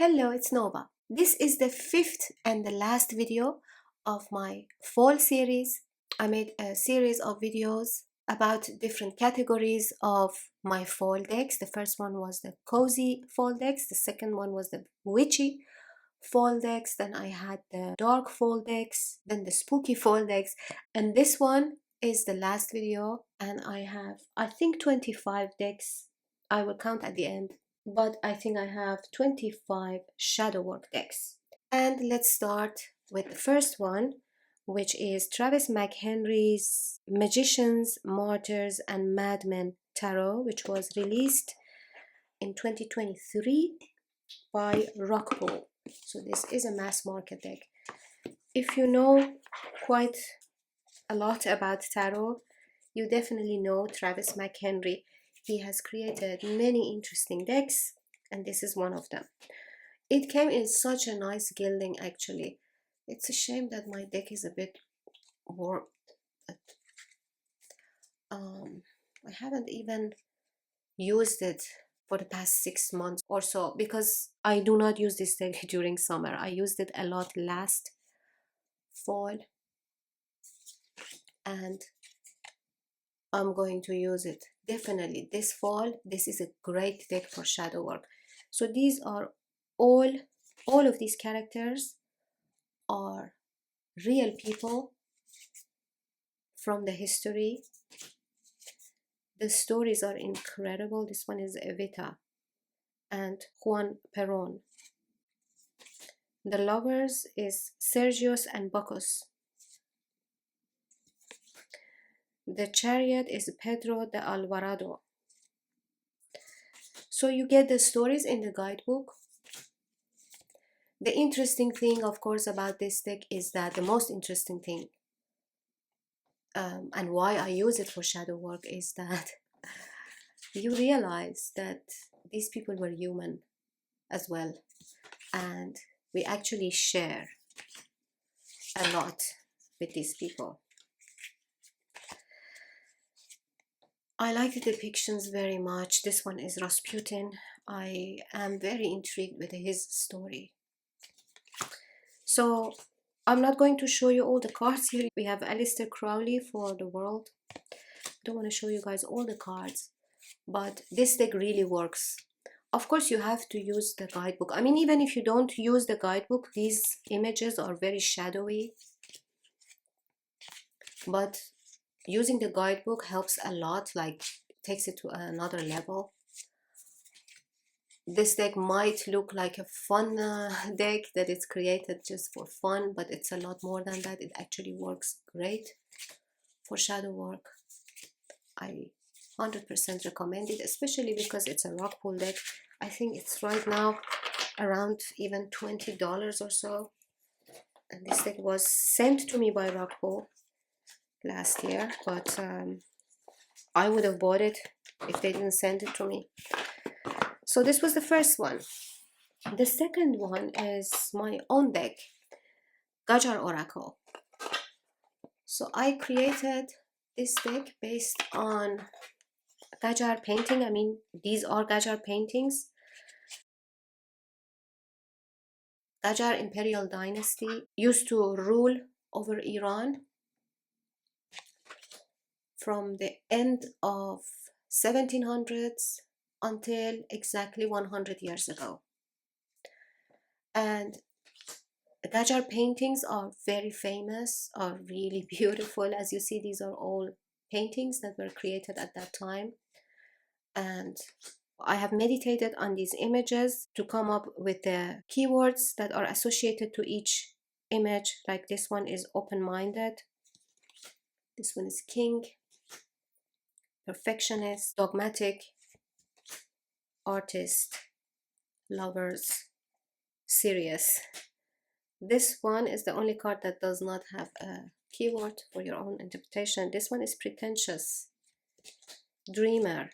Hello, it's Nova. This is the fifth and the last video of my fall series. I made a series of videos about different categories of my fall decks. The first one was the cozy fall decks. The second one was the witchy fall decks. Then I had the dark fall decks, then the spooky fall decks. And this one is the last video, and I have, I think, 25 decks. I will count at the end, but I think I have 25 shadow work decks. And let's start with the first one, which is Travis McHenry's Magicians, Martyrs, and Madmen Tarot, which was released in 2023 by Rackam. So this is a mass market deck. If you know quite a lot about tarot, you definitely know Travis McHenry. He has created many interesting decks, and this is one of them. It came in such a nice gilding, actually. It's a shame that my deck is a bit warped. I haven't even used it for the past 6 months or so, because I do not use this deck during summer. I used it a lot last fall, and I'm going to use it definitely this fall. This is a great deck for shadow work. So these are all of these characters are real people from the history. The stories are incredible. This one is Evita and Juan Perón. The lovers is Sergius and Bacchus. The chariot is Pedro de Alvarado. So you get the stories in the guidebook. The interesting thing, of course, about this deck is that the most interesting thing, and why I use it for shadow work, is that you realize that these people were human as well, and we actually share a lot with these people. I like the depictions very much. This one is Rasputin. I am very intrigued with his story. So I'm not going to show you all the cards here. We have Aleister Crowley for the world. I don't want to show you guys all the cards, but this deck really works. Of course, you have to use the guidebook. I mean, even if you don't use the guidebook, these images are very shadowy, but using the guidebook helps a lot, like takes it to another level. This deck might look like a fun deck that is created just for fun, but it's a lot more than that. It actually works great for shadow work. I 100% recommend it, especially because it's a rock pool deck. I think it's right now around even $20 or so. And this deck was sent to me by rock pool last year, but I would have bought it if they didn't send it to me. So this was the first one. The second one is my own deck, Gajar Oracle. So I created this deck based on Gajar painting. I mean, these are Gajar paintings. Gajar Imperial Dynasty used to rule over Iran from the end of 1700s until exactly 100 years ago. And Gajar paintings are very famous, are really beautiful. As you see, these are all paintings that were created at that time. And I have meditated on these images to come up with the keywords that are associated to each image. Like this one is open-minded, this one is king, perfectionist, dogmatic, artist, lovers, serious. This one is the only card that does not have a keyword for your own interpretation. This one is pretentious, dreamer,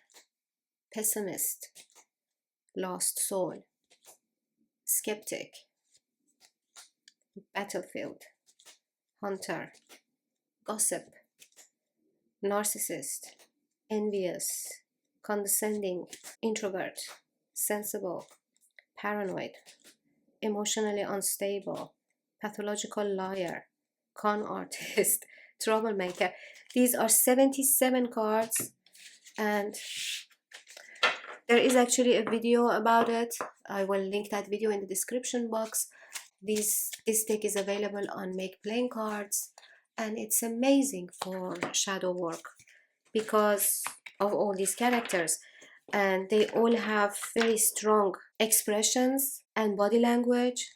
pessimist, lost soul, skeptic, battlefield, hunter, gossip, narcissist, envious, condescending, introvert, sensible, paranoid, emotionally unstable, pathological liar, con artist, troublemaker. These are 77 cards, and there is actually a video about it. I will link that video in the description box. This deck is available on Make Playing Cards, and it's amazing for shadow work because of all these characters, and they all have very strong expressions and body language,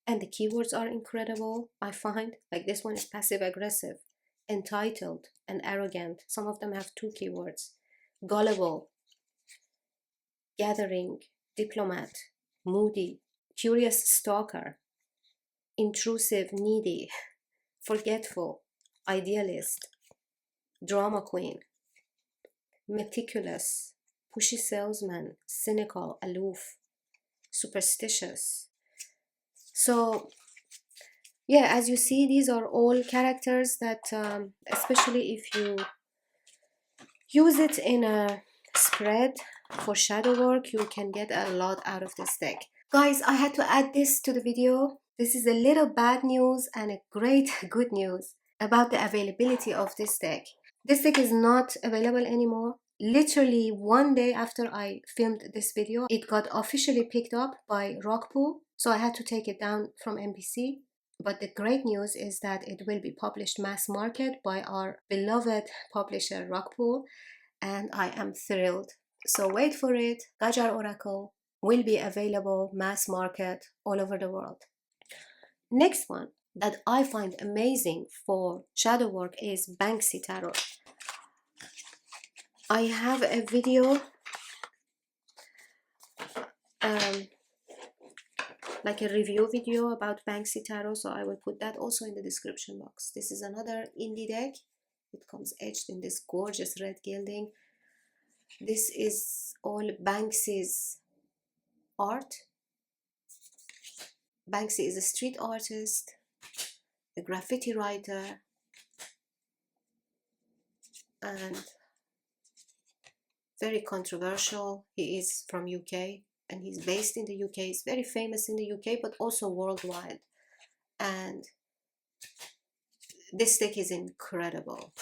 and the keywords are incredible. I find, like, this one is passive aggressive, entitled, and arrogant. Some of them have 2 keywords: gullible, gathering, diplomat, moody, curious stalker, intrusive, needy, forgetful, idealist, drama queen, meticulous, pushy salesman, cynical, aloof, superstitious. So yeah, as you see, these are all characters that especially if you use it in a spread for shadow work, you can get a lot out of this deck. Guys, I had to add this to the video. This is a little bad news and a great good news about the availability of this deck. This deck is not available anymore. Literally one day after I filmed this video, it got officially picked up by Rockpool, so I had to take it down from NPC. But the great news is that it will be published mass market by our beloved publisher Rockpool, and I am thrilled. So wait for it. Gajar Oracle will be available mass market all over the world. Next one that I find amazing for shadow work is Banksy Tarot. I have a video like a review video about Banksy Tarot, so I will put that also in the description box. This is another indie deck. It comes etched in this gorgeous red gilding. This is all Banksy's art. Banksy is a street artist, a graffiti writer, and very controversial. He is from UK and he's based in the UK. He's very famous in the UK but also worldwide. And this deck is incredible.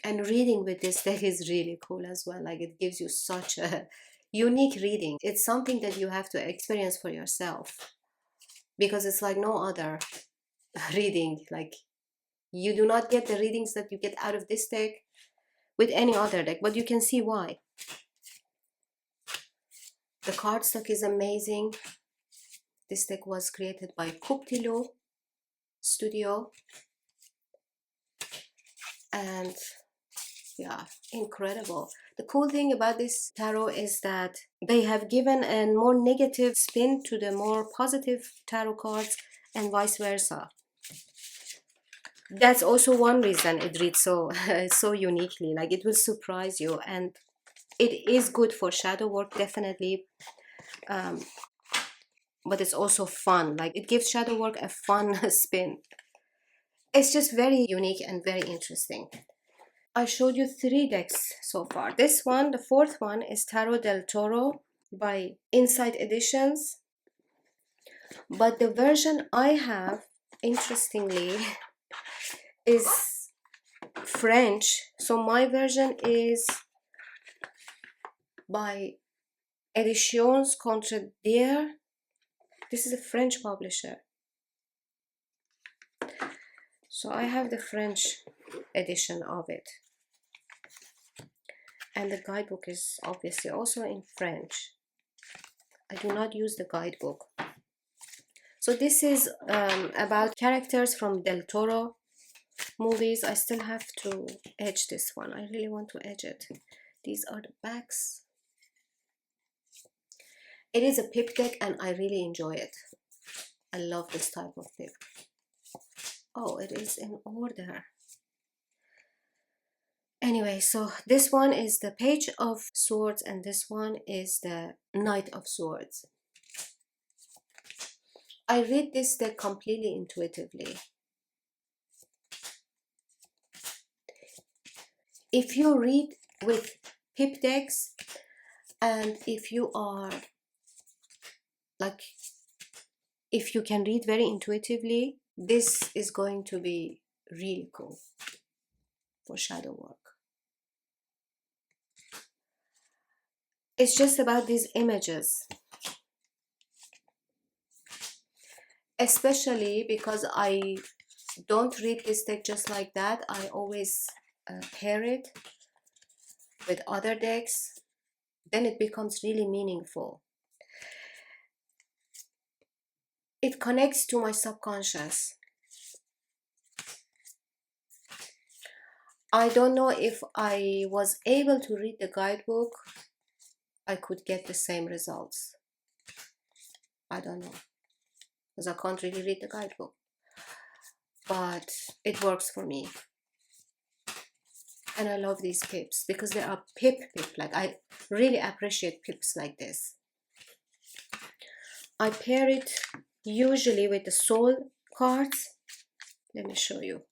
And reading with this deck is really cool as well. Like, it gives you such a unique reading. It's something that you have to experience for yourself, because it's like no other reading. Like, you do not get the readings that you get out of this deck with any other deck, but you can see why. The cardstock is amazing. This deck was created by Kuptilu Studio, and yeah, incredible. The cool thing about this tarot is that they have given a more negative spin to the more positive tarot cards and vice versa. That's also one reason it reads so so uniquely. Like, it will surprise you, and it is good for shadow work, definitely. But it's also fun. Like, it gives shadow work a fun spin. It's just very unique and very interesting. I showed you 3 decks so far. This one, the 4th one, is Tarot del Toro by Insight Editions. But the version I have, interestingly, is French. So my version is by Editions Contredire. This is a French publisher. So I have the French edition of it. And the guidebook is obviously also in French. I do not use the guidebook. So this is about characters from Del Toro movies. I still have to edge this one. I really want to edge it. These are the backs. It is a pip deck and I really enjoy it. I love this type of pip. Oh, it is in order. Anyway, so this one is the Page of Swords and this one is the Knight of Swords. I read this deck completely intuitively. If you read with pip decks and if you are like, if you can read very intuitively, this is going to be really cool for shadow work. It's just about these images, especially because I don't read this deck just like that. I always pair it with other decks. Then it becomes really meaningful. It connects to my subconscious. I don't know if I was able to read the guidebook, I could get the same results. I don't know, because I can't really read the guidebook. But it works for me. And I love these pips because they are pip. Like, I really appreciate pips like this. I pair it usually with the soul cards. Let me show you.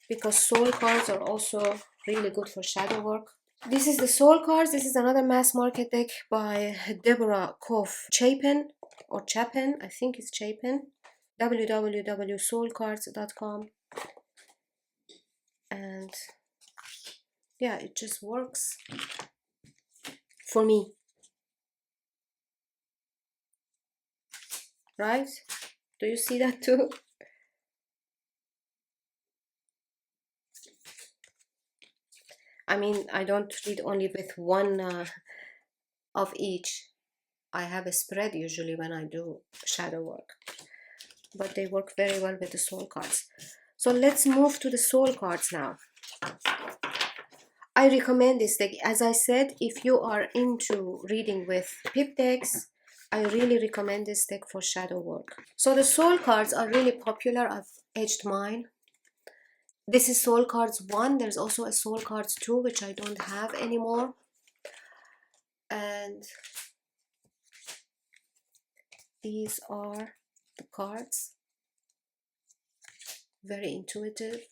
Because soul cards are also really good for shadow work. This is the soul cards. This is another mass market deck by Deborah Koff Chapin, or Chapin, I think it's Chapin. www.soulcards.com. And yeah, it just works for me, right? Do you see that too? I mean, I don't read only with one of each. I have a spread usually when I do shadow work, but they work very well with the soul cards. So let's move to the soul cards now. I recommend this deck. As I said, if you are into reading with pip decks, I really recommend this deck for shadow work. So the soul cards are really popular. I've edged mine. This is soul cards 1. There's also a soul cards 2, which I don't have anymore. And these are the cards. Very intuitive.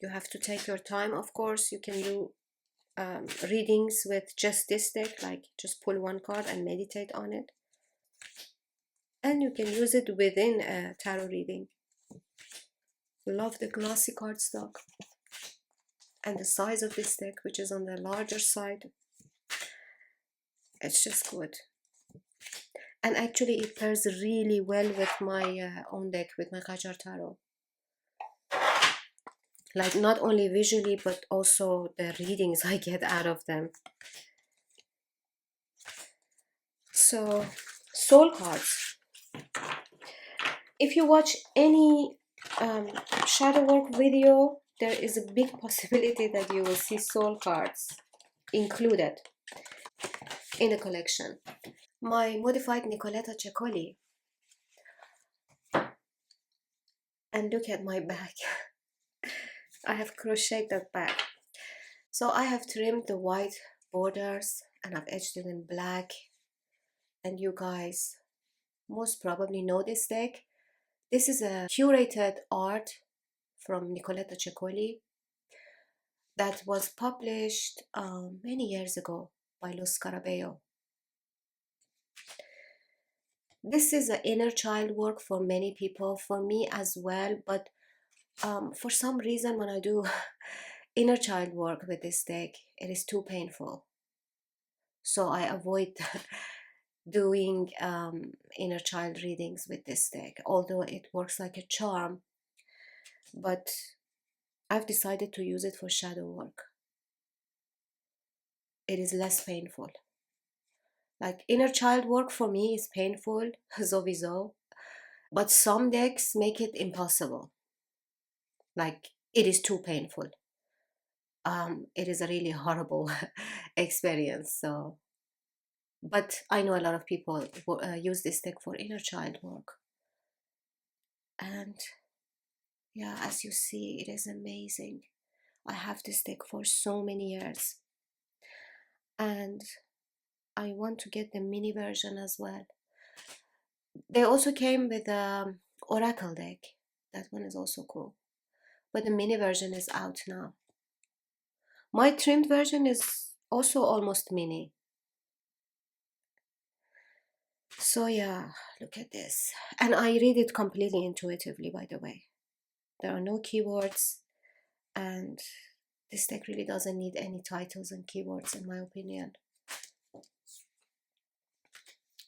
You have to take your time, of course. You can do readings with just this deck, like just pull one card and meditate on it. And you can use it within a tarot reading. Love the glossy cardstock. And the size of this deck, which is on the larger side. It's just good. And actually it pairs really well with my own deck, with my Rackam Tarot. Like, not only visually, but also the readings I get out of them. So, soul cards. If you watch any shadow work video, there is a big possibility that you will see soul cards included in the collection. My modified Nicoletta Ceccoli. And look at my bag. I have crocheted that bag. So I have trimmed the white borders and I've edged it in black. And you guys most probably know this deck. This is a curated art from Nicoletta Ceccoli that was published many years ago by Lo Scarabeo. This is an inner child work for many people, for me as well, but for some reason when I do inner child work with this deck, it is too painful. So I avoid doing inner child readings with this deck, although it works like a charm. But I've decided to use it for shadow work. It is less painful. Like, inner child work for me is painful, sowieso, but some decks make it impossible. Like, it is too painful. It is a really horrible experience. So, but I know a lot of people use this deck for inner child work. And yeah, as you see, it is amazing. I have this deck for so many years. And I want to get the mini version as well. They also came with an Oracle deck. That one is also cool. But the mini version is out now. My trimmed version is also almost mini. So yeah, look at this. And I read it completely intuitively, by the way. There are no keywords, and this deck really doesn't need any titles and keywords, in my opinion.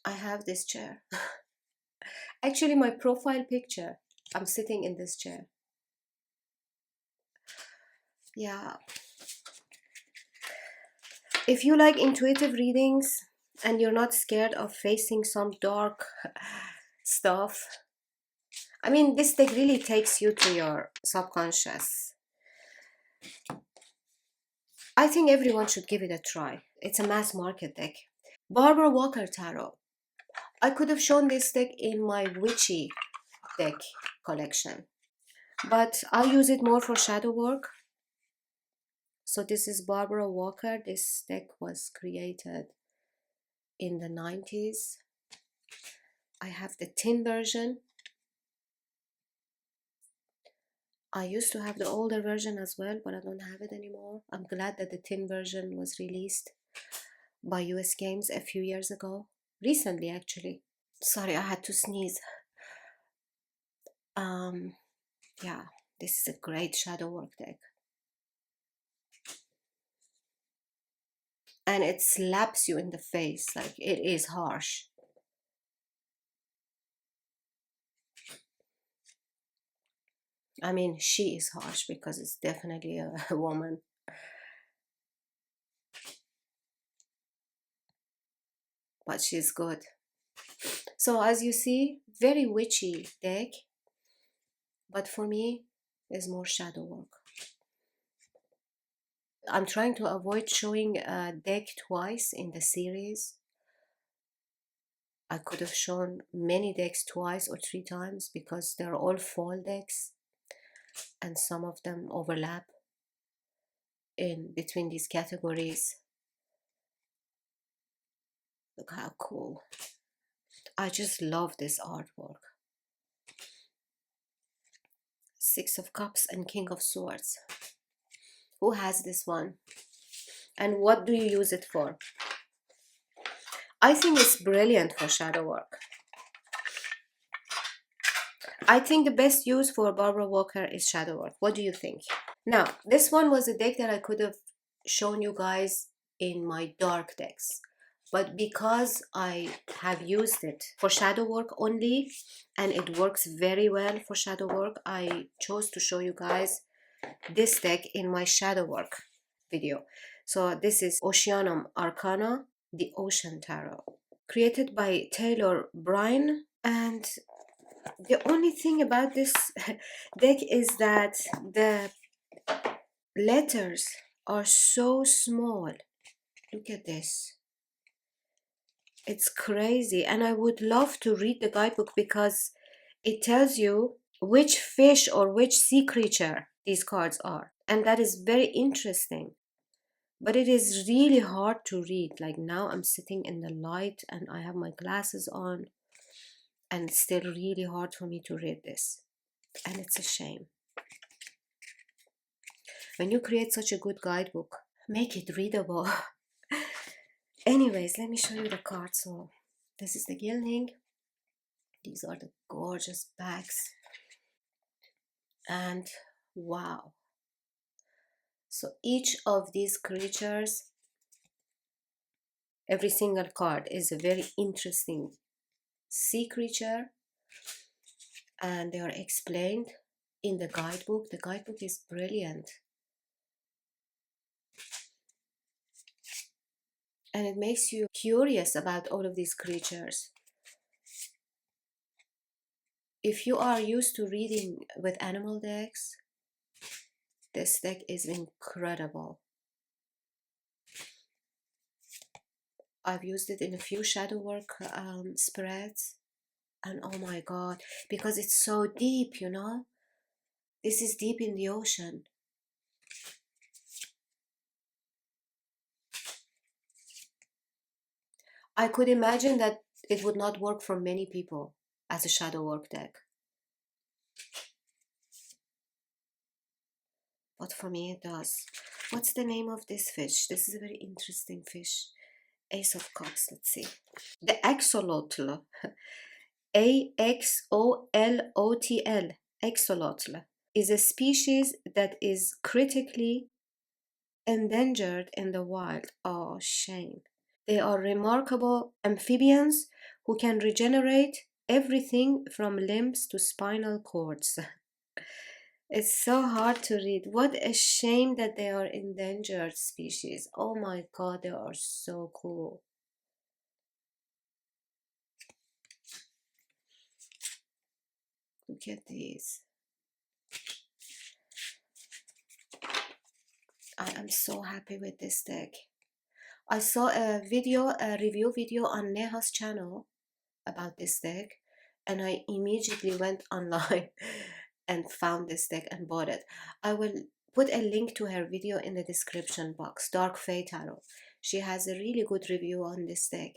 I have this chair. Actually, my profile picture, I'm sitting in this chair. Yeah. If you like intuitive readings and you're not scared of facing some dark stuff, I mean, this deck really takes you to your subconscious. I think everyone should give it a try. It's a mass market deck. Barbara Walker Tarot. I could have shown this deck in my Witchy deck collection, but I use it more for shadow work. So this is Barbara Walker. This deck was created in the 90s. I have the tin version. I used to have the older version as well, but I don't have it anymore. I'm glad that the tin version was released by US Games a few years ago. Recently, actually. Sorry, I had to sneeze. Yeah, this is a great shadow work deck. And it slaps you in the face, like it is harsh. I mean, she is harsh because it's definitely a woman. But she's good. So as you see, very witchy deck, but for me, is more shadow work. I'm trying to avoid showing a deck twice in the series. I could have shown many decks twice or three times because they're all fall decks and some of them overlap in between these categories. Look how cool. I just love this artwork. Six of Cups and King of Swords. Who has this one? And what do you use it for? I think it's brilliant for shadow work. I think the best use for Barbara Walker is shadow work. What do you think? Now, this one was a deck that I could have shown you guys in my dark decks. But because I have used it for shadow work only, and it works very well for shadow work, I chose to show you guys this deck in my shadow work video. So this is Oceanum Arcana, the Ocean Tarot, created by Taylor Bryan. And the only thing about this deck is that the letters are so small. Look at this. It's crazy. And I would love to read the guidebook because it tells you which fish or which sea creature these cards are. And that is very interesting. But it is really hard to read. Like now I'm sitting in the light and I have my glasses on, and it's still really hard for me to read this. And it's a shame. When you create such a good guidebook, make it readable. Anyways, let me show you the cards. So this is the gilding. These are the gorgeous backs. And wow. So each of these creatures, every single card is a very interesting sea creature, and they are explained in the guidebook. The guidebook is brilliant. And it makes you curious about all of these creatures. If you are used to reading with animal decks, this deck is incredible. I've used it in a few shadow work spreads, and oh my god, because it's so deep, you know, this is deep in the ocean. I could imagine that it would not work for many people as a shadow work deck, but for me it does. What's the name of this fish? This is a very interesting fish. Ace of Cups, let's see. The axolotl, Axolotl, axolotl, is a species that is critically endangered in the wild. Oh, shame. They are remarkable amphibians who can regenerate everything from limbs to spinal cords. It's so hard to read. What a shame that they are endangered species. Oh my god, they are so cool. Look at these. I am so happy with this deck. I saw a review video on Neha's channel about this deck, and I immediately went online and found this deck and bought it. I will put a link to her video in the description box. Dark Fae Tarot. She has a really good review on this deck.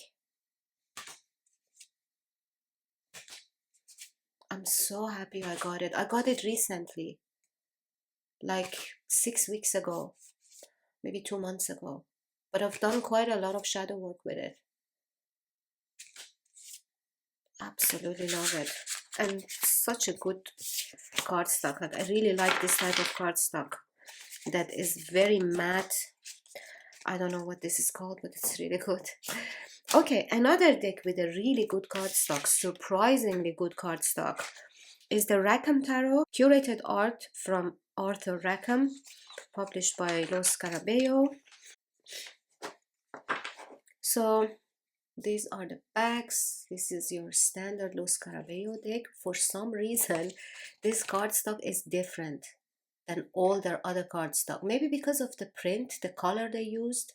I'm so happy I got it. I got it recently, like 6 weeks ago, maybe 2 months ago. But I've done quite a lot of shadow work with it. Absolutely love it. And such a good cardstock. Like, I really like this type of cardstock that is very matte. I don't know what this is called, but it's really good. Okay, another deck with a really good cardstock, surprisingly good cardstock, is the Rackam Tarot, curated art from Arthur Rackham, published by Los Scarabeo. So these are the backs. This is your standard Los Scarabeo deck. For some reason, this cardstock is different than all their other cardstock. Maybe because of the print, the color they used.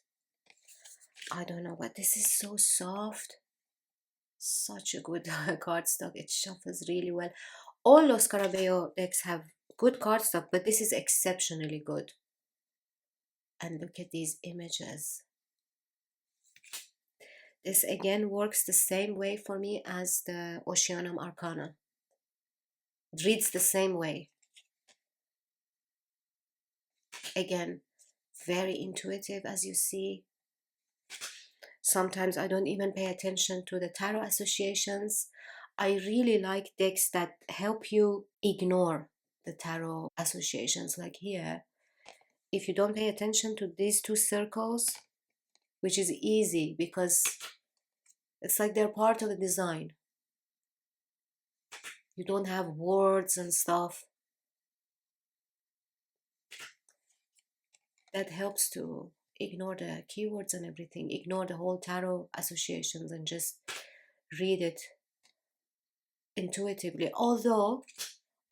I don't know, but this is so soft. Such a good cardstock. It shuffles really well. All Los Scarabeo decks have good cardstock, but this is exceptionally good. And look at these images. This again works the same way for me as the Oceanum Arcana. It reads the same way. Again, very intuitive, as you see. Sometimes I don't even pay attention to the tarot associations. I really like decks that help you ignore the tarot associations. Like here, if you don't pay attention to these two circles, which is easy because it's like they're part of the design. You don't have words and stuff. That helps to ignore the keywords and everything. Ignore the whole tarot associations and just read it intuitively. Although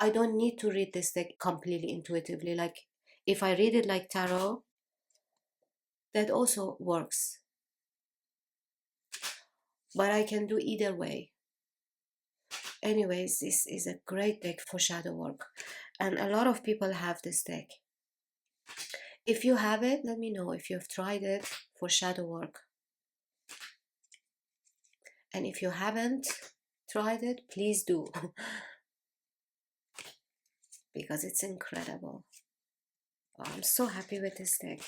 I don't need to read this deck completely intuitively. Like if I read it like tarot, that also works. But I can do either way. Anyways, this is a great deck for shadow work. And a lot of people have this deck. If you have it, let me know if you've tried it for shadow work. And if you haven't tried it, please do. Because it's incredible. Oh, I'm so happy with this deck.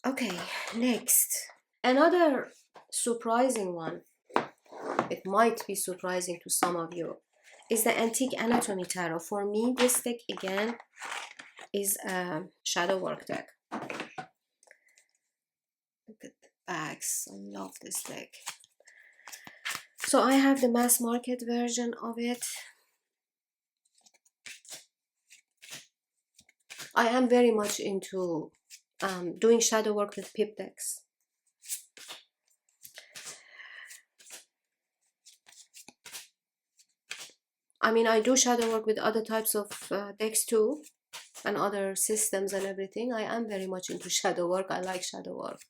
Okay, next. Another surprising one, it might be surprising to some of you, is the Antique Anatomy Tarot. For me, this deck again is a shadow work deck. Look at the backs. I love this deck. So I have the mass market version of it. I am very much into doing shadow work with pip decks. I mean, I do shadow work with other types of decks too, and other systems and everything. I am very much into shadow work. I like shadow work.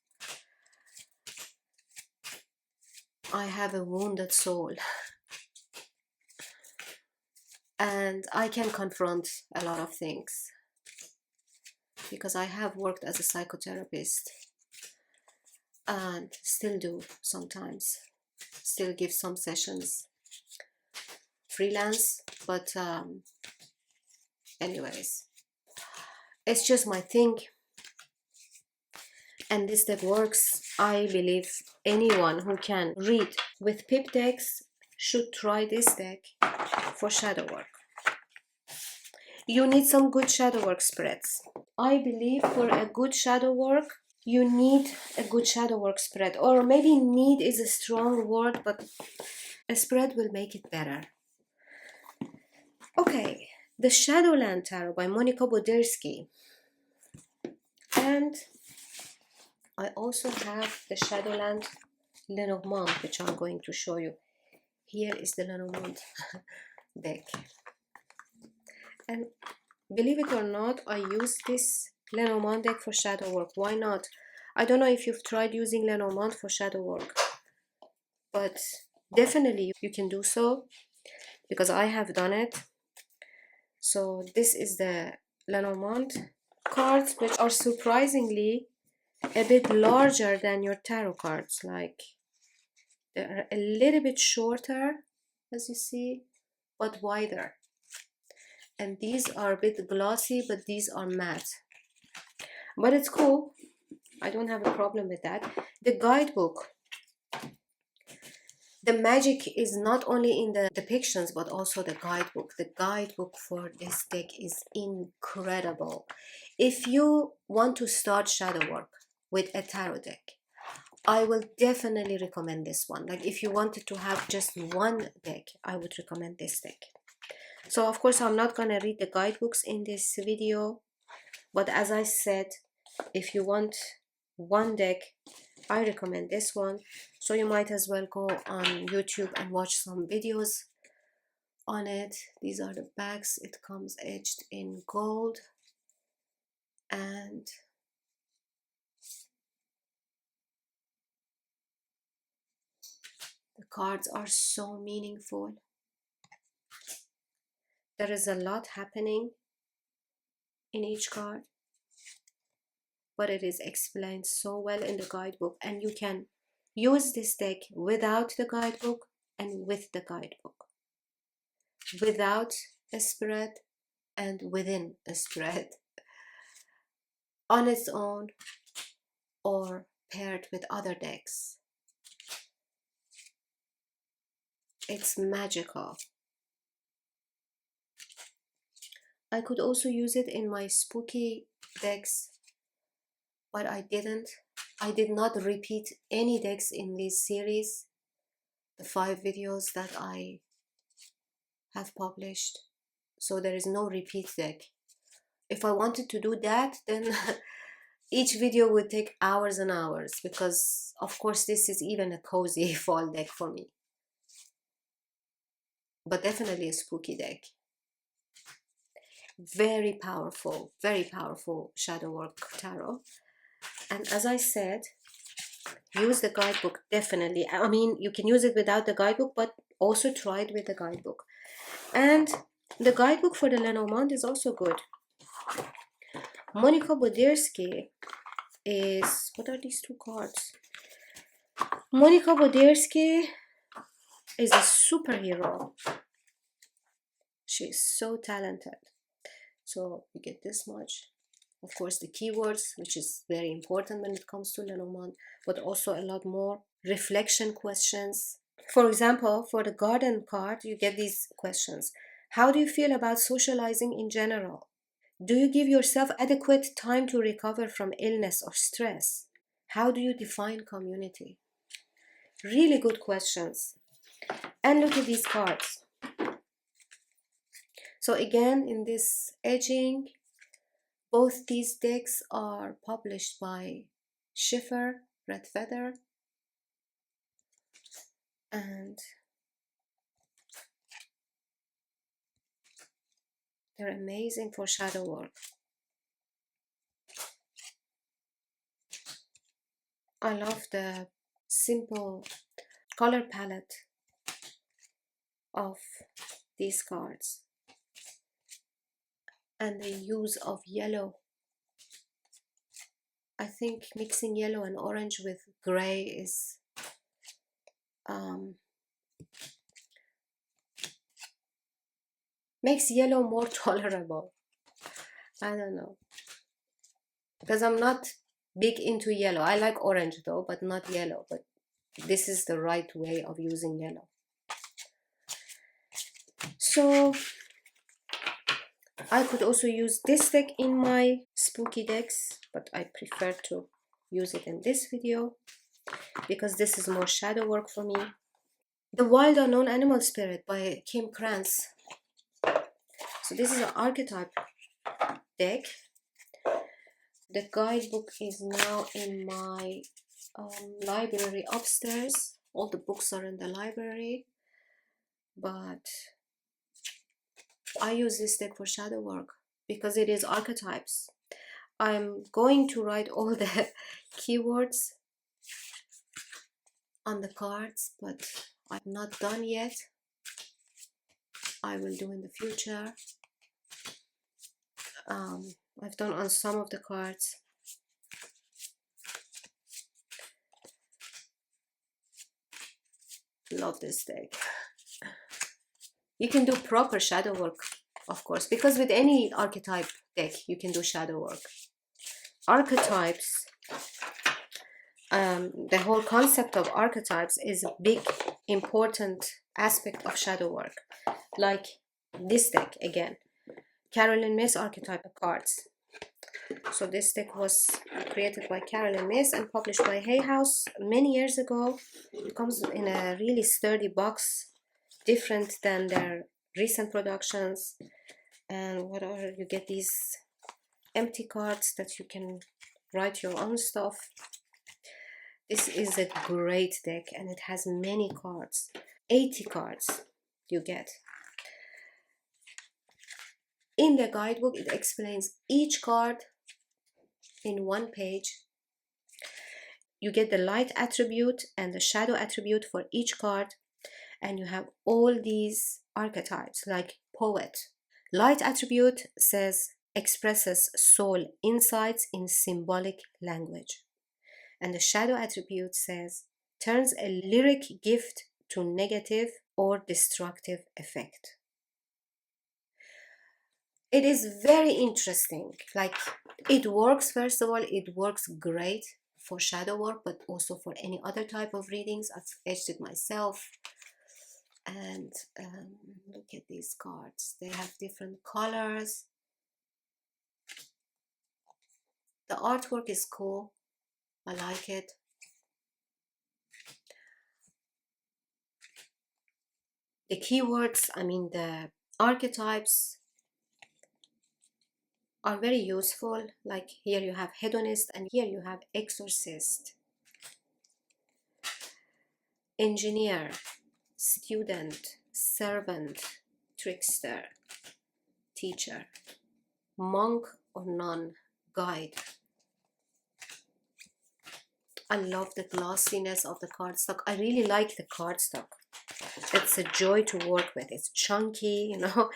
I have a wounded soul. And I can confront a lot of things. Because I have worked as a psychotherapist. And still do sometimes. Still give some sessions. Freelance. But anyways. It's just my thing. And this deck works. I believe anyone who can read with pip decks should try this deck for shadow work. You need some good shadow work spreads. I believe for a good shadow work, you need a good shadow work spread. Or maybe need is a strong word, but a spread will make it better. Okay, the Shadowland Tarot by Monica Bodersky. And I also have the Shadowland Lenormand, which I'm going to show you. Here is the Lenormand deck. And believe it or not, I use this Lenormand deck for shadow work. Why not? I don't know if you've tried using Lenormand for shadow work, but definitely you can do so, because I have done it. So this is the Lenormand cards, which are surprisingly a bit larger than your tarot cards. Like, they're a little bit shorter, as you see, but wider. And these are a bit glossy, but these are matte. But it's cool. I don't have a problem with that. The guidebook. The magic is not only in the depictions, but also the guidebook. The guidebook for this deck is incredible. If you want to start shadow work with a tarot deck, I will definitely recommend this one. Like, if you wanted to have just one deck, I would recommend this deck. So of course I'm not gonna read the guidebooks in this video, but as I said, if you want one deck, I recommend this one. So you might as well go on YouTube and watch some videos on it. These are the backs. It comes edged in gold, and the cards are so meaningful. There is a lot happening in each card, but it is explained so well in the guidebook, and you can use this deck without the guidebook and with the guidebook, without a spread and within a spread, on its own or paired with other decks. It's magical. I could also use it in my spooky decks, but I didn't. I did not repeat any decks in this series, the 5 videos that I have published. So there is no repeat deck. If I wanted to do that, then each video would take hours and hours, because of course this is even a cozy fall deck for me. But definitely a spooky deck. Very powerful shadow work tarot. And as I said, use the guidebook definitely. I mean, you can use it without the guidebook, but also try it with the guidebook. And the guidebook for the Lenormand is also good. Monica Bodersky is, what are these 2 cards? Monica Bodersky is a superhero. She's so talented. So you get this much. Of course, the keywords, which is very important when it comes to Lenormand, but also a lot more reflection questions. For example, for the garden card, you get these questions. How do you feel about socializing in general? Do you give yourself adequate time to recover from illness or stress? How do you define community? Really good questions. And look at these cards. So again, in this edging, both these decks are published by Schiffer, Red Feather, and they're amazing for shadow work. I love the simple color palette of these cards and the use of yellow. I think mixing yellow and orange with gray is makes yellow more tolerable. I don't know, because I'm not big into yellow. I like orange though, but not yellow. But this is the right way of using yellow. So I could also use this deck in my spooky decks, but I prefer to use it in this video because this is more shadow work for me. The Wild Unknown Animal Spirit by Kim Krantz. So this is an archetype deck. The guidebook is now in my library upstairs. All the books are in the library, but I use this deck for shadow work because it is archetypes. I'm going to write all the keywords on the cards, but I'm not done yet. I will do in the future. I've done on some of the cards. Love this deck. You can do proper shadow work, of course, because with any archetype deck you can do shadow work. Archetypes, the whole concept of archetypes is a big important aspect of shadow work. Like this deck again, Carolyn Myss Archetype of Cards. So this deck was created by Carolyn Myss and published by Hay House many years ago. It comes in a really sturdy box, different than their recent productions. And what are, you get these empty cards that you can write your own stuff. This is a great deck and it has many cards. 80 cards you get. In the guidebook it explains each card in one page. You get the light attribute and the shadow attribute for each card, and you have all these archetypes like poet. Light attribute says expresses soul insights in symbolic language, and the shadow attribute says turns a lyric gift to negative or destructive effect. It is very interesting. Like, it works, first of all, it works great for shadow work, but also for any other type of readings. I've edged it myself. And look at these cards. They have different colors. The artwork is cool. I like it. The keywords, I mean the archetypes, are very useful. Like here you have hedonist and here you have exorcist, engineer, student, servant, trickster, teacher, monk or nun, guide. I love the glossiness of the cardstock. I really like the cardstock. It's a joy to work with. It's chunky, you know.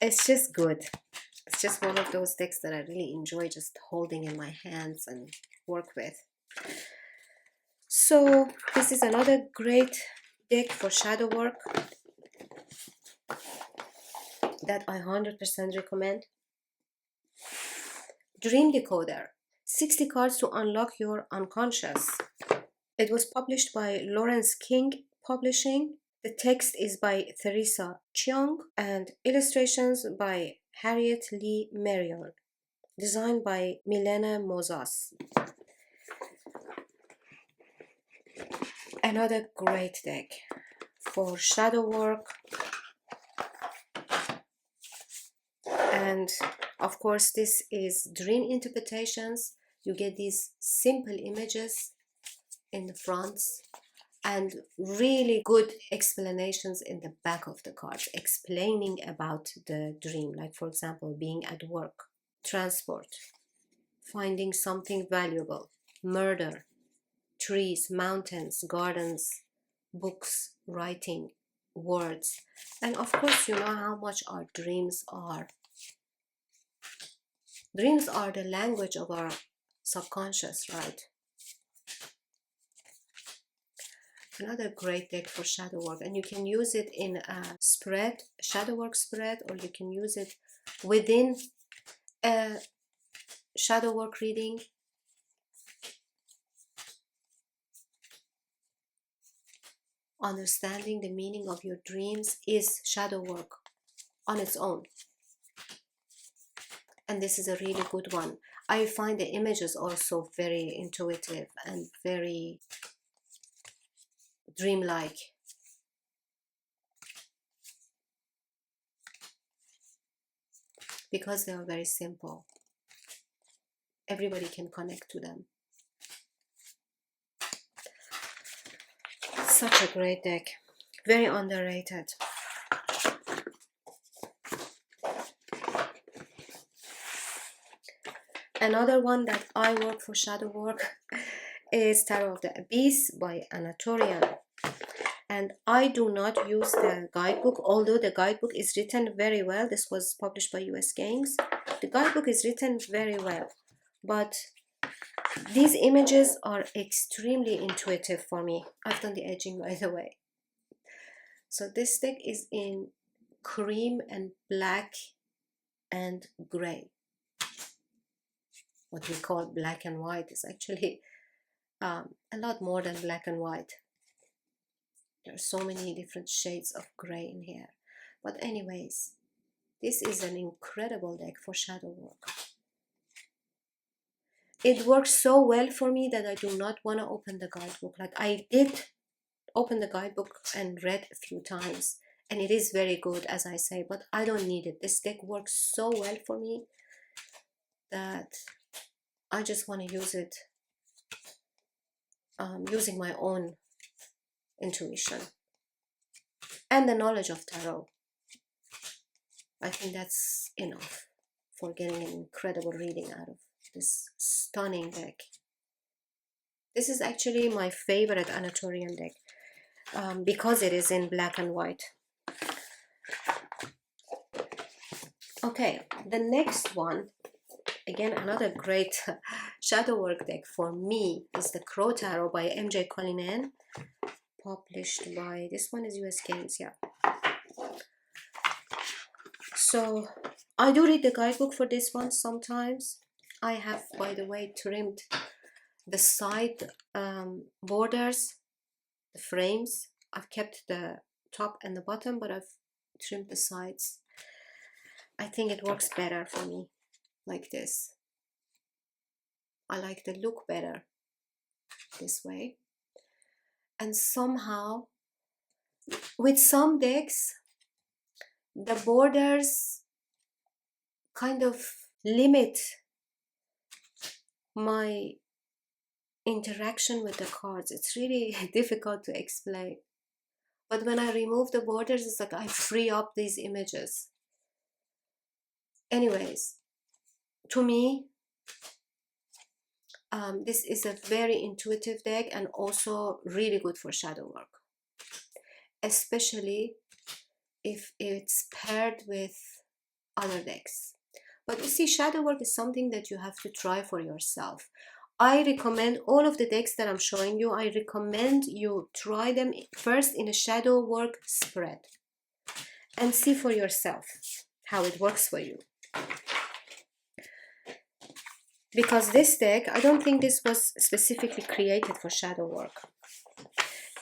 It's just good. It's just one of those decks that I really enjoy just holding in my hands and work with. So this is another great deck for shadow work that I 100% recommend. Dream Decoder, 60 cards to unlock your unconscious. It was published by Lawrence King Publishing. The text is by Theresa Cheung and illustrations by Harriet Lee Marion. Designed by Milena Mozas. Another great deck for shadow work. And of course this is dream interpretations. You get these simple images in the fronts and really good explanations in the back of the cards, explaining about the dream, like for example being at work, transport, finding something valuable, murder, trees, mountains, gardens, books, writing, words. And of course you know how much our dreams are. Dreams are the language of our subconscious, right? Another great deck for shadow work, and you can use it in a spread, shadow work spread, or you can use it within a shadow work reading. understanding the meaning of your dreams is shadow work on its own. And this is a really good one. I find the images also very intuitive and very dreamlike. Because they are very simple. Everybody can connect to them. Such a great deck. Very underrated. Another one that I work for shadow work is Tarot of the Abes by Anatolian. And I do not use the guidebook, although the guidebook is written very well. This was published by US Games. The guidebook is written very well, but these images are extremely intuitive for me. I've done the edging, by the way. So this deck is in cream and black and gray. What we call black and white is actually a lot more than black and white. There are so many different shades of gray in here. But anyways, this is an incredible deck for shadow work. It works so well for me that I do not want to open the guidebook. Like, I did open the guidebook and read a few times, and it is very good, as I say, but I don't need it. This deck works so well for me that I just want to use it using my own intuition and the knowledge of tarot. I think that's enough for getting an incredible reading out of this stunning deck. This is actually my favorite Anatolian deck because it is in black and white. Okay, the next one, again another great shadow work deck for me, is the Crow Tarot by MJ Cullinan, published by, this one is US Games, yeah. So I do read the guidebook for this one sometimes. I have, by the way, trimmed the side borders, the frames. I've kept the top and the bottom, but I've trimmed the sides. I think it works better for me like this. I like the look better this way. And somehow, with some decks, the borders kind of limit my interaction with the cards. It's really difficult to explain. But when I remove the borders, it's like I free up these images. Anyways, to me, this is a very intuitive deck and also really good for shadow work, especially if it's paired with other decks. But you see, shadow work is something that you have to try for yourself. I recommend all of the decks that I'm showing you, I recommend you try them first in a shadow work spread and see for yourself how it works for you. Because this deck, I don't think this was specifically created for shadow work.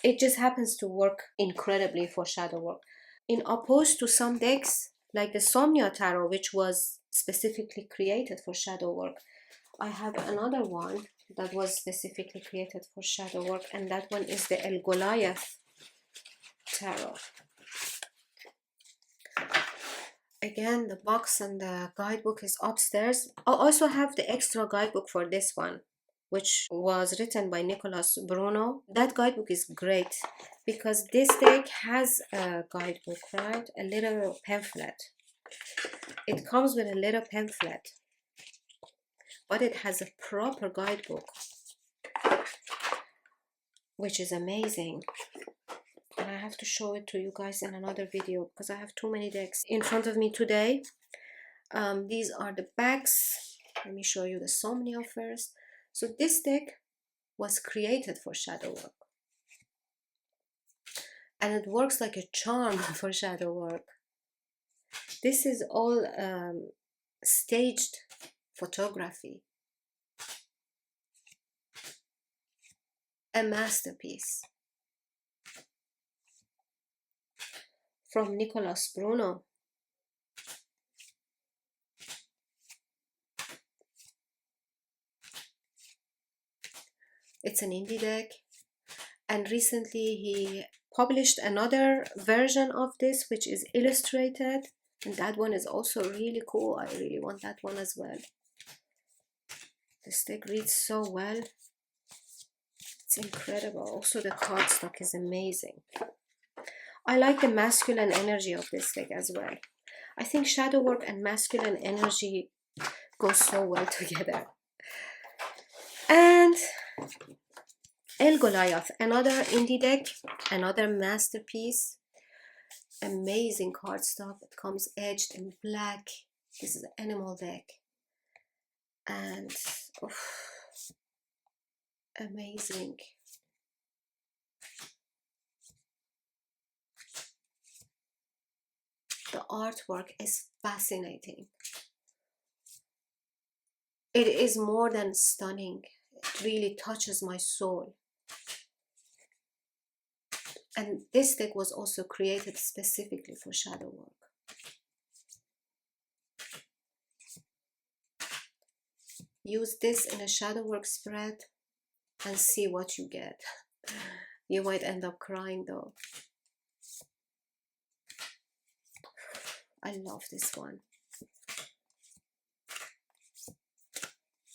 It just happens to work incredibly for shadow work. In opposed to some decks, like the Somnia Tarot, which was specifically created for shadow work, I have another one that was specifically created for shadow work, and that one is the El Goliath Tarot. Again, the box and the guidebook is upstairs. I also have the extra guidebook for this one, which was written by Nicholas Bruno. That guidebook is great because this deck has a guidebook, right? A little pamphlet. It comes with a little pamphlet, but it has a proper guidebook, which is amazing. And I have to show it to you guys in another video because I have too many decks in front of me today. These are the backs. Let me show you the Somnia first. So this deck was created for shadow work, and it works like a charm for shadow work. This is all staged photography, a masterpiece. from Nicholas Bruno. It's an indie deck, and recently he published another version of this, which is illustrated, and that one is also really cool. I really want that one as well. This deck reads so well. It's incredible. Also, the cardstock is amazing. I like the masculine energy of this deck as well. I think shadow work and masculine energy go so well together. And El Goliath, another indie deck, another masterpiece. Amazing cardstock. It comes edged in black. This is an animal deck. And amazing. The artwork is fascinating. It is more than stunning. It really touches my soul. And this deck was also created specifically for shadow work. Use this in a shadow work spread and see what you get. You might end up crying though. I love this one.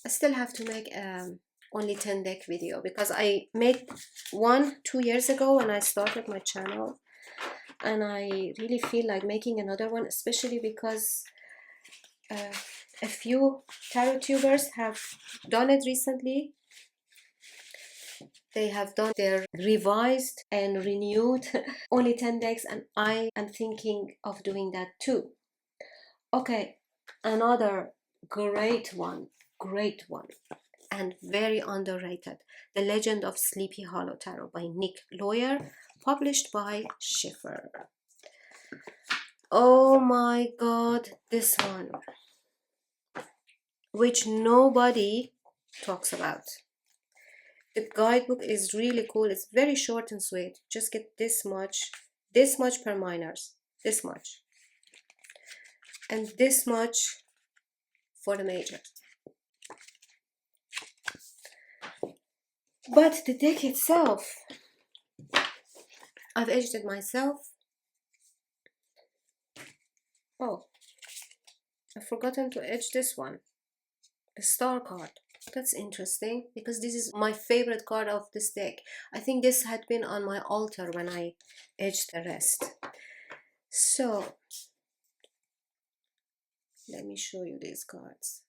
I still have to make only 10 deck video, because I made one 2 years ago when I started my channel, and I really feel like making another one, especially because a few tarot tubers have done it recently. They have done their revised and renewed only 10 decks, and I am thinking of doing that too. Okay, another great one, and very underrated, The Legend of Sleepy Hollow Tarot by Nick Lawyer, published by Schiffer. Oh my god, this one, which nobody talks about. The guidebook is really cool. It's very short and sweet. Just get this much per minors, this much, and this much for the major. But the deck itself, I've edged it myself. Oh, I've forgotten to edge this one, the star card. That's interesting, because this is my favorite card of this deck. I think this had been on my altar when I edged the rest. So let me show you these cards.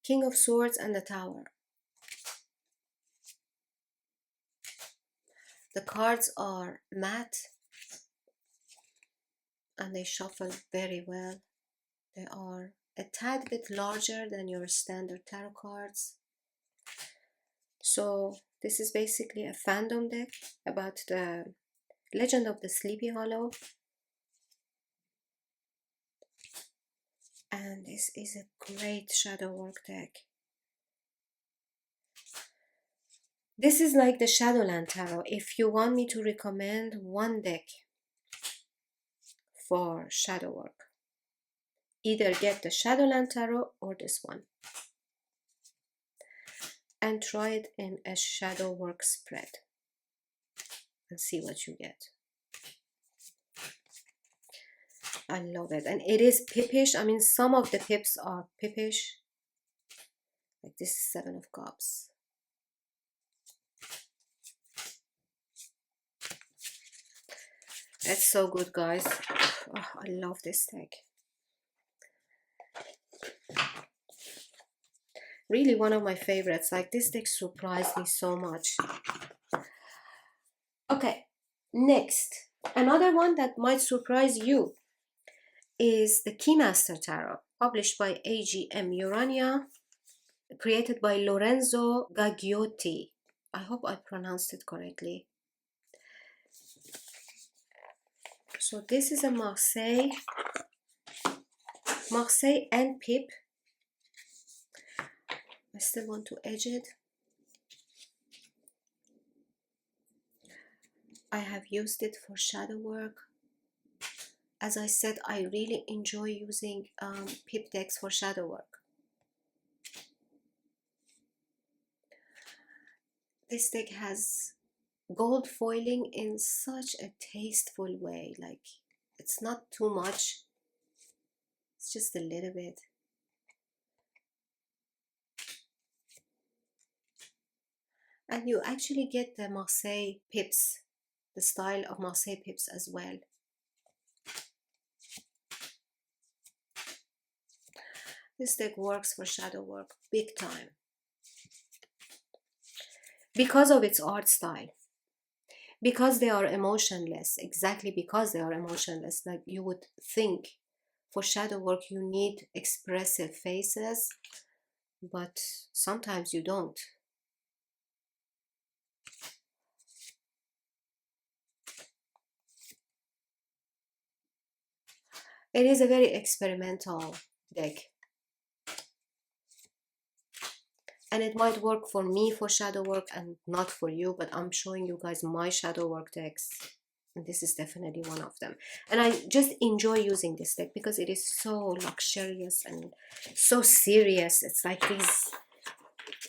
King of Swords and the Tower. The cards are matte and they shuffle very well. They are a tad bit larger than your standard tarot cards. So this is basically a fandom deck about the Legend of the Sleepy Hollow. And this is a great shadow work deck. This is like the Shadowland Tarot. If you want me to recommend one deck for shadow work, either get the Shadowland Tarot or this one, and try it in a shadow work spread and see what you get. I love it, and it is pippish. I mean, some of the pips are pippish, like this is 7 of Cups. It's so good, guys. Oh, I love this deck. Really one of my favorites. Like, this deck surprised me so much. Okay, next, another one that might surprise you is the Keymaster Tarot, published by AGM Urania, created by Lorenzo Gagliotti. I hope I pronounced it correctly. So this is a Marseille and Pip. I still want to edge it. I have used it for shadow work. As I said, I really enjoy using pip decks for shadow work. This deck has gold foiling in such a tasteful way. Like, it's not too much, it's just a little bit. And you actually get the Marseille pips, the style of Marseille pips as well. This deck works for shadow work big time because of its art style, because they are emotionless. Exactly, because they are emotionless. Like, you would think for shadow work you need expressive faces, but sometimes you don't. It is a very experimental deck, and it might work for me for shadow work and not for you, but I'm showing you guys my shadow work decks, and this is definitely one of them. And I just enjoy using this deck because it is so luxurious and so serious. It's like these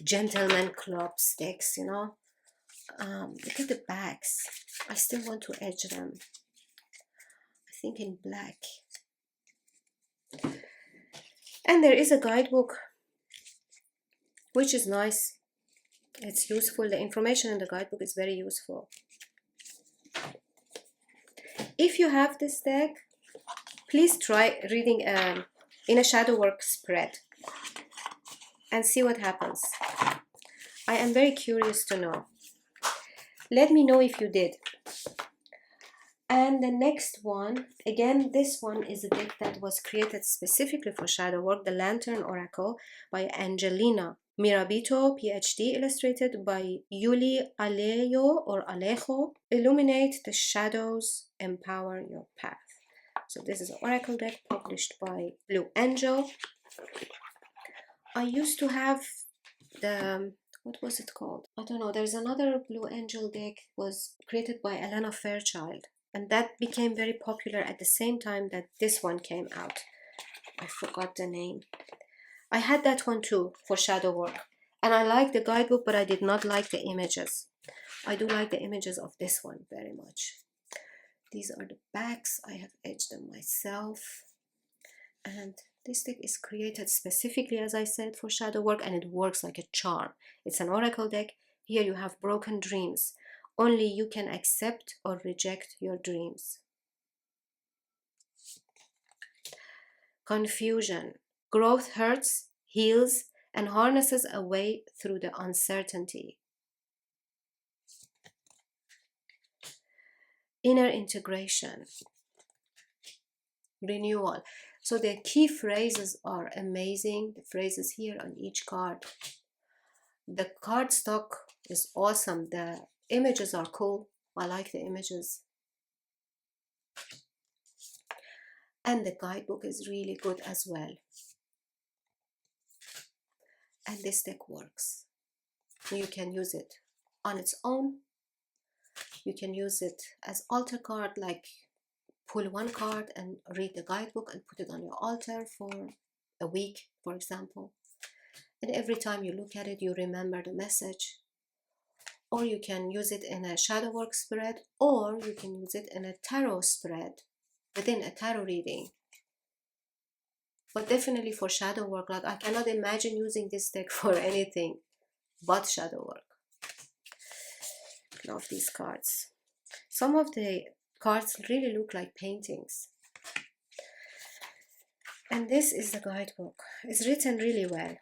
gentleman clubs decks, you know. Look at the backs. I still want to edge them, I think in black. And there is a guidebook, which is nice. It's useful. The information in the guidebook is very useful. If you have this deck, please try reading in a shadow work spread and see what happens. I am very curious to know. Let me know if you did. And the next one, again, this one is a deck that was created specifically for shadow work, the Lantern Oracle by Angelina Mirabito, PhD, illustrated by Yuli Alejo or Alejo. Illuminate the shadows, empower your path. So this is an oracle deck published by Blue Angel. I used to have the, what was it called? I don't know. There's another Blue Angel deck, was created by Elena Fairchild, and that became very popular at the same time that this one came out. I forgot the name. I had that one too for shadow work, and I liked the guidebook, but I did not like the images. I do like the images of this one very much. These are the backs. I have edged them myself, and this deck is created specifically, as I said, for shadow work, and it works like a charm. It's an oracle deck. Here you have broken dreams. Only you can accept or reject your dreams. Confusion. Growth hurts, heals, and harnesses a way through the uncertainty. Inner integration. Renewal. So the key phrases are amazing. The phrases here on each card. The cardstock is awesome. The images are cool. I like the images. And the guidebook is really good as well. And this deck works. You can use it on its own. You can use it as altar card, like pull one card and read the guidebook and put it on your altar for a week, for example. And every time you look at it, you remember the message. Or you can use it in a shadow work spread, or you can use it in a tarot spread within a tarot reading. But definitely for shadow work, like I cannot imagine using this deck for anything but shadow work. Love these cards. Some of the cards really look like paintings. And this is the guidebook. It's written really well.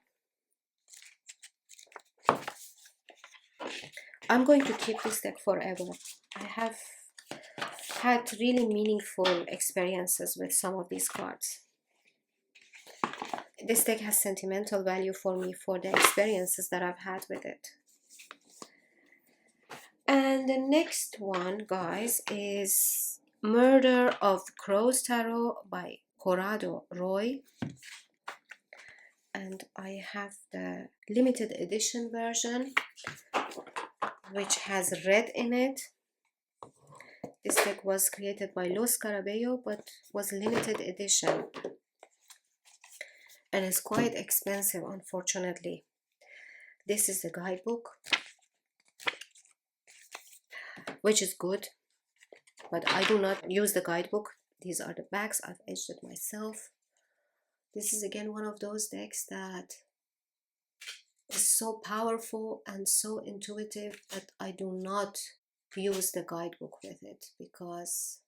I'm going to keep this deck forever. I have had really meaningful experiences with some of these cards. This deck has sentimental value for me for the experiences that I've had with it. And the next one, guys, is Murder of Crows Tarot by Corrado Roy. And I have the limited edition version, which has red in it. This deck was created by Los Carabello, but was limited edition. And it's quite expensive, unfortunately. This is the guidebook, which is good, but I do not use the guidebook. These are the backs. I've edged it myself. This is again one of those decks that is so powerful and so intuitive that I do not use the guidebook with it because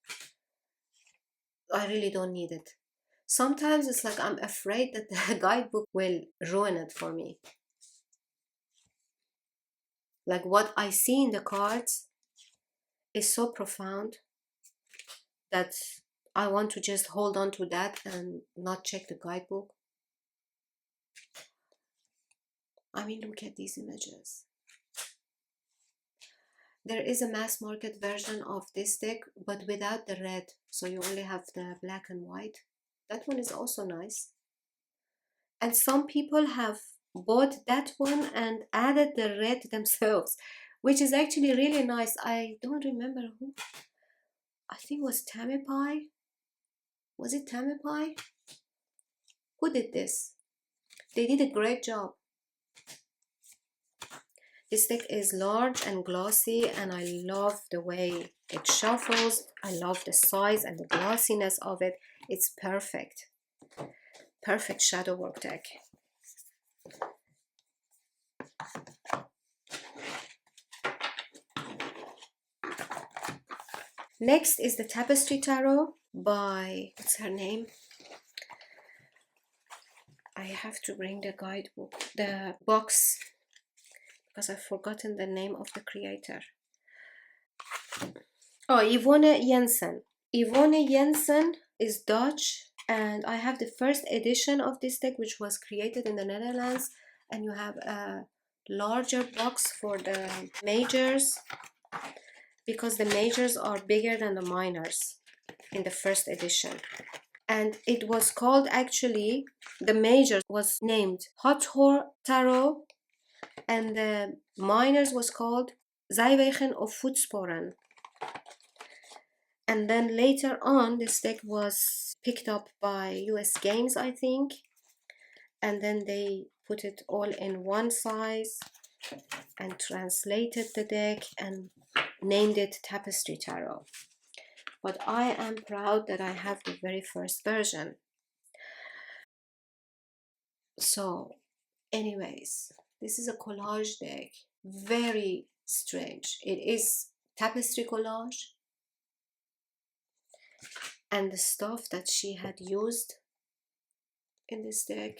I really don't need it. Sometimes it's like I'm afraid that the guidebook will ruin it for me. Like what I see in the cards is so profound that I want to just hold on to that and not check the guidebook. I mean, look at these images. There is a mass market version of this deck, but without the red, so you only have the black and white. That one is also nice. And some people have bought that one and added the red themselves, which is actually really nice. I don't remember who. I think it was Tamipai. Was it Tamipai? Who did this? They did a great job. This deck is large and glossy, and I love the way it shuffles. I love the size and the glossiness of it. It's perfect. Perfect shadow work deck. Next is the Tapestry Tarot by, what's her name? I have to bring the guidebook, the box, because I've forgotten the name of the creator. Oh, Yvonne Jensen. Yvonne Jensen is Dutch, and I have the first edition of this deck, which was created in the Netherlands, and you have a larger box for the majors, because the majors are bigger than the minors in the first edition. And it was called, actually, the major was named Hathor Tarot, and the minors was called Zijwegen of Voetsporen. And then later on, this deck was picked up by US Games, I think, and then they put it all in one size and translated the deck and named it Tapestry Tarot. But I am proud that I have the very first version. So anyways, this is a collage deck. Very strange. It is tapestry collage, and the stuff that she had used in this deck,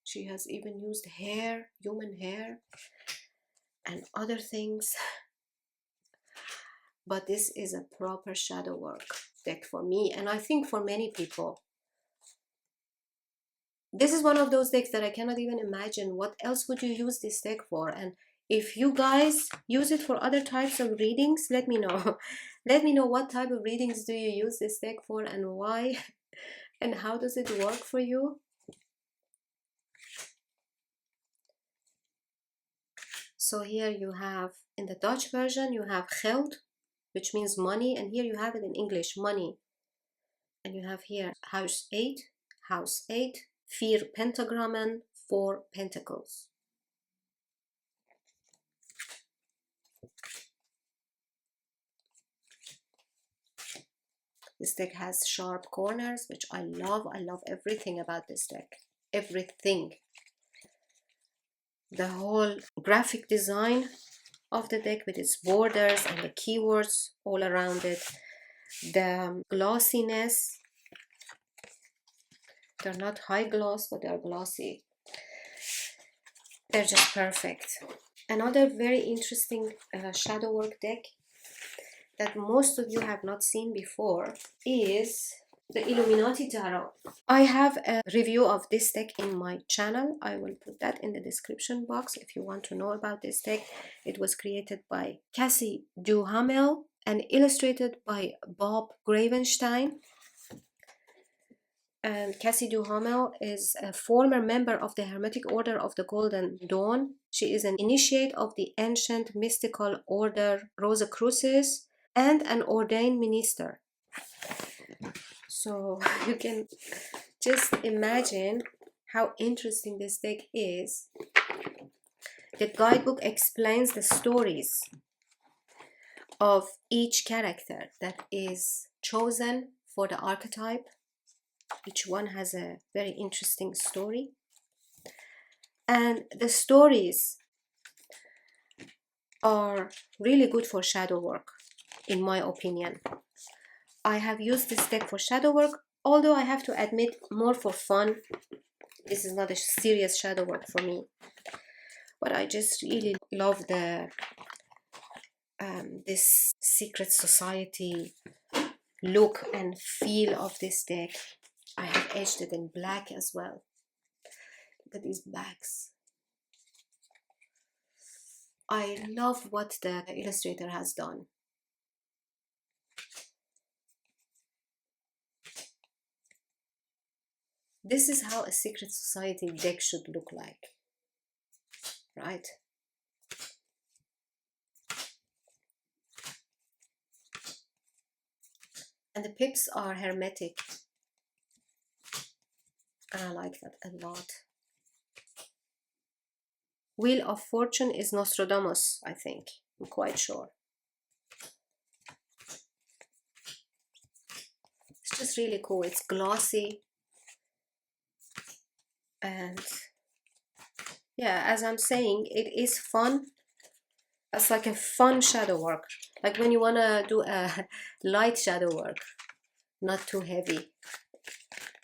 she has even used hair, human hair, and other things. But this is a proper shadow work deck for me, and I think for many people. This is one of those decks that I cannot even imagine what else would you use this deck for. And if you guys use it for other types of readings, let me know. Let me know what type of readings do you use this deck for, and why, and how does it work for you. So here you have, in the Dutch version, you have geld, which means money, and here you have it in English, money. And you have here house 8, 4 pentagrammen, 4 pentacles. This deck has sharp corners, which I love. I love everything about this deck. Everything. The whole graphic design of the deck with its borders and the keywords all around it. The glossiness. They're not high gloss, but they're glossy. They're just perfect. Another very interesting shadow work deck that most of you have not seen before is the Illuminati Tarot. I have a review of this deck in my channel. I will put that in the description box if you want to know about this deck. It was created by Cassie Duhamel and illustrated by Bob Gravenstein. And Cassie Duhamel is a former member of the Hermetic Order of the Golden Dawn. She is an initiate of the ancient mystical order Rosicrucis, and an ordained minister. So you can just imagine how interesting this deck is. The guidebook explains the stories of each character that is chosen for the archetype. Each one has a very interesting story. And the stories are really good for shadow work, in my opinion. I have used this deck for shadow work, although I have to admit, more for fun. This is not a serious shadow work for me. But I just really love the this secret society look and feel of this deck. I have edged it in black as well. Look at these backs. I love what the illustrator has done. This is how a secret society deck should look like, right? And the pips are hermetic, and I like that a lot. Wheel of Fortune is Nostradamus, I think. I'm quite sure. It's just really cool. It's glossy. And yeah, as I'm saying, it is fun. It's like a fun shadow work. Like when you want to do a light shadow work, not too heavy.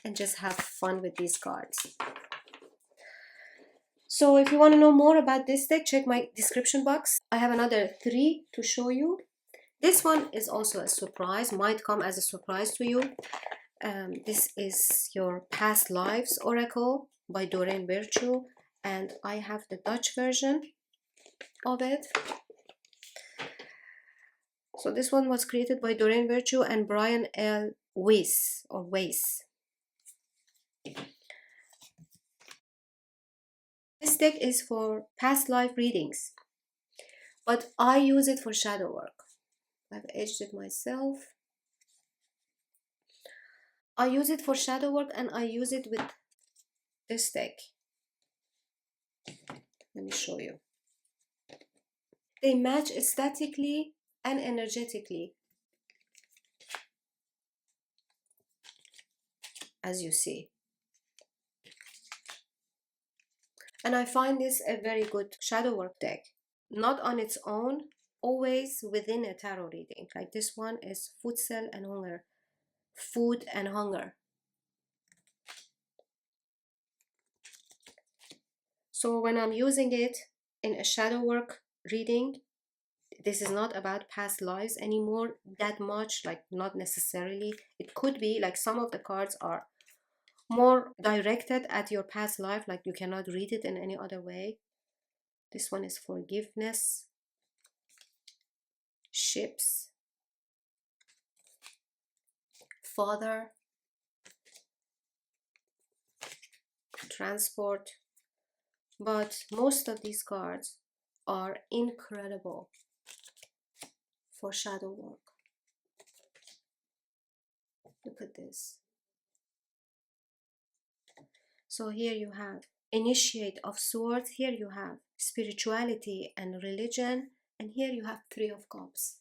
And just have fun with these cards. So if you want to know more about this deck, check my description box. I have another 3 to show you. This one is also a surprise, might come as a surprise to you. This is your Past Lives Oracle by Doreen Virtue, and I have the Dutch version of it. So this one was created by Doreen Virtue and Brian L. Weiss, or Weiss. This deck is for past life readings, but I use it for shadow work. I've edged it myself. I use it for shadow work, and I use it with this deck. Let me show you. They match aesthetically and energetically, as you see. And I find this a very good shadow work deck. Not on its own, always within a tarot reading. Like this one is Food, Cell and Hunger. Food and Hunger. So when I'm using it in a shadow work reading, this is not about past lives anymore that much, like not necessarily. It could be like some of the cards are more directed at your past life, like you cannot read it in any other way. This one is Forgiveness, Ships, Father, Transport. But most of these cards are incredible for shadow work. Look at this. So here you have Initiate of Swords, here you have Spirituality and Religion, and here you have Three of Cups.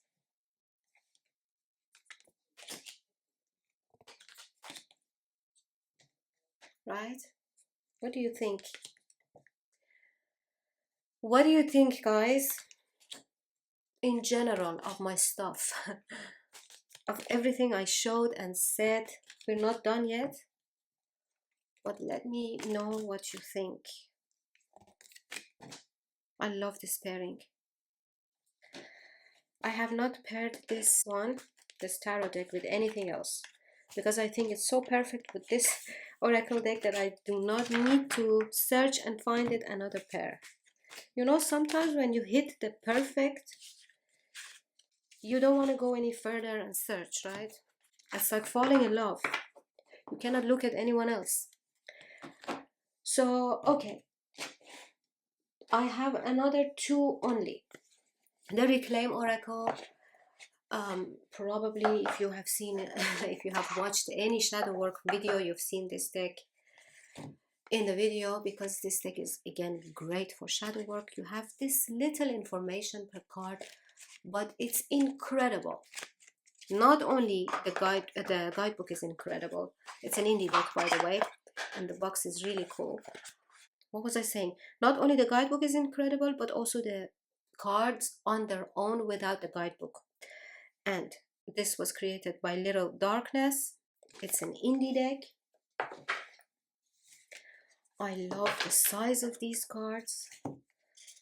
Right? What do you think? What do you think, guys, in general of my stuff? Of everything I showed and said? We're not done yet, but let me know what you think. I love this pairing. I have not paired this tarot deck, with anything else, because I think it's so perfect with this oracle deck that I do not need to search and find it another pair. You know, sometimes when you hit the perfect, you don't want to go any further and search, right? It's like falling in love. You cannot look at anyone else. So, okay. I have another 2 only. The Reclaim Oracle. Probably if you have seen, if you have watched any shadow work video, you've seen this deck in the video, because this deck is again great for shadow work. You have this little information per card, but it's incredible. Not only the guidebook is incredible, it's an indie book, by the way, and the box is really cool. What was I saying? Not only the guidebook is incredible, but also the cards on their own without the guidebook. And this was created by Little Darkness. It's an indie deck. I love the size of these cards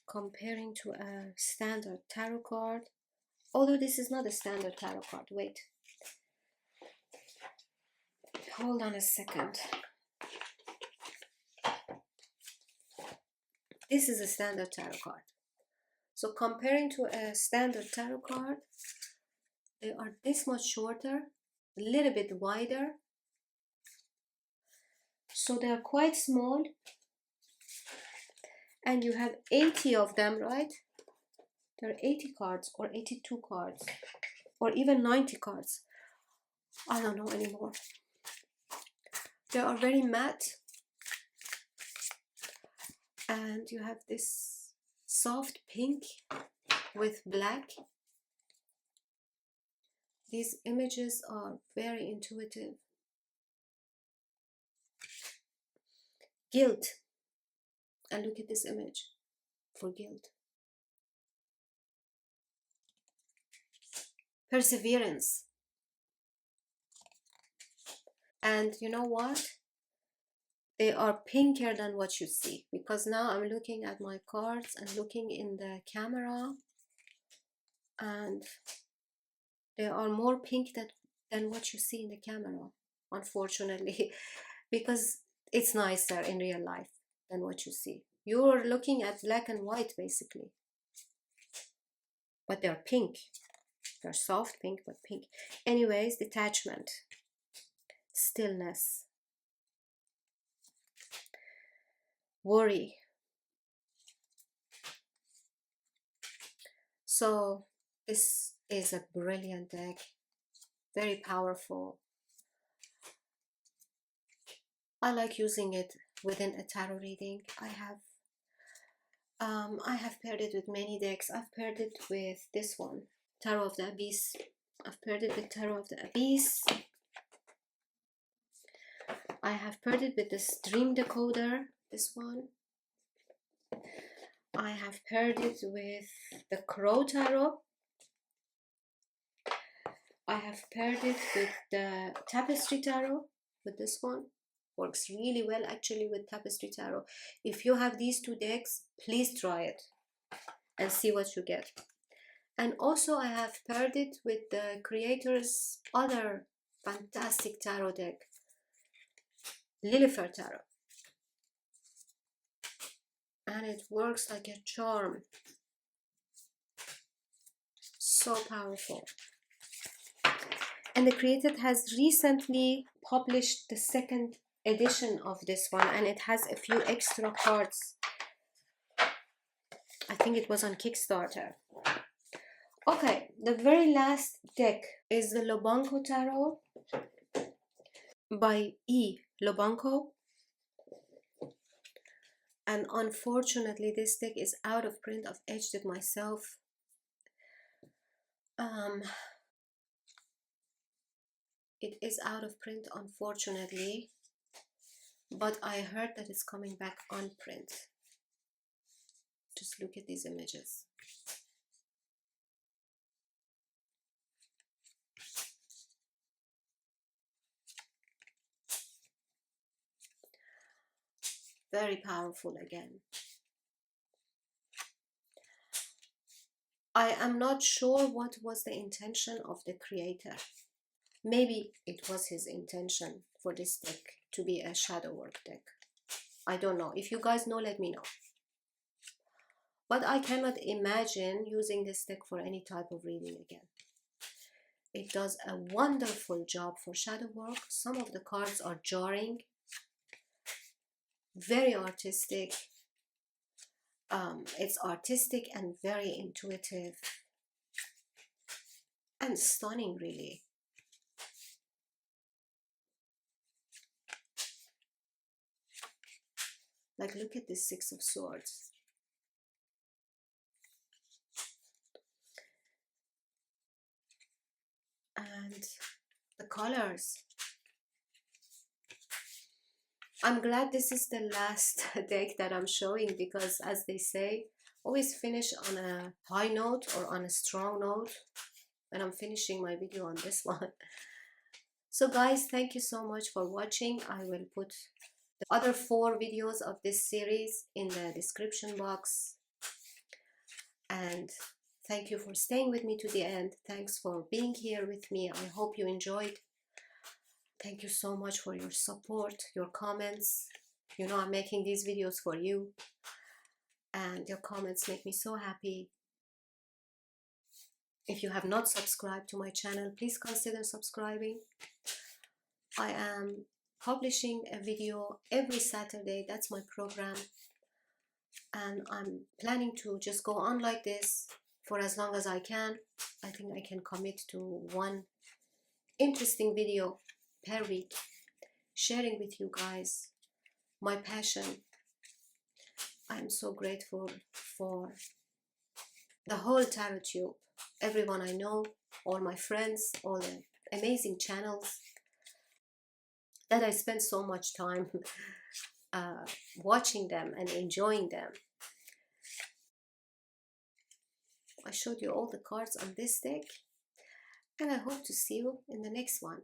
comparing to a standard tarot card. Although this is not a standard tarot card. Wait. Hold on a second. This is a standard tarot card. So comparing to a standard tarot card, they are this much shorter, a little bit wider. So they are quite small. And you have 80 of them, right? There are 80 cards or 82 cards or even 90 cards. I don't know anymore. They are very matte. And you have this soft pink with black. These images are very intuitive. Guilt. And look at this image for guilt. Perseverance. And you know what? They are pinker than what you see, because now I'm looking at my cards and looking in the camera, and they are more pink than what you see in the camera, unfortunately, because it's nicer in real life than what you see. You're looking at black and white basically, but they're pink. They're soft pink, but pink. Anyways, detachment, stillness, worry. So this is a brilliant deck, very powerful. I like using it within a tarot reading. I have paired it with many decks. I've paired it with this one, Tarot of the Abes. I've paired it with Tarot of the Abes. I have paired it with this Dream Decoder, this one. I have paired it with the Crow Tarot. I have paired it with the Tapestry Tarot, with this one. Works really well actually with Tapestry Tarot. If you have these two decks, please try it and see what you get. And also I have paired it with the creator's other fantastic tarot deck, Lilifer Tarot. And it works like a charm. So powerful. And the creator has recently published the second edition of this one, and it has a few extra cards. I think it was on Kickstarter. Okay, the very last deck is the Lobanco Tarot by E. Lobanco. And unfortunately, this deck is out of print. I've edged it myself. It is out of print, unfortunately. But I heard that it's coming back on print. Just look at these images. Very powerful again. I am not sure what was the intention of the creator. Maybe it was his intention for this deck to be a shadow work deck. I don't know. If you guys know, let me know. But I cannot imagine using this deck for any type of reading again. It does a wonderful job for shadow work. Some of the cards are jarring, very artistic. It's artistic and very intuitive. and stunning, really. Like, look at this Six of Swords. And the colors. I'm glad this is the last deck that I'm showing, because as they say, always finish on a high note or on a strong note. And I'm finishing my video on this one. So guys, thank you so much for watching. I will put the other 4 videos of this series in the description box. And thank you for staying with me to the end. Thanks for being here with me. I hope you enjoyed. Thank you so much for your support, your comments. You know, I'm making these videos for you, and your comments make me so happy. If you have not subscribed to my channel, please consider subscribing. I am publishing a video every Saturday. That's my program, and I'm planning to just go on like this for as long as I can. I think I can commit to 1 interesting video per week, sharing with you guys my passion. I'm so grateful for the whole tarot tube, everyone I know, all my friends, all the amazing channels that I spend so much time watching them and enjoying them. I showed you all the cards on this deck, and I hope to see you in the next one.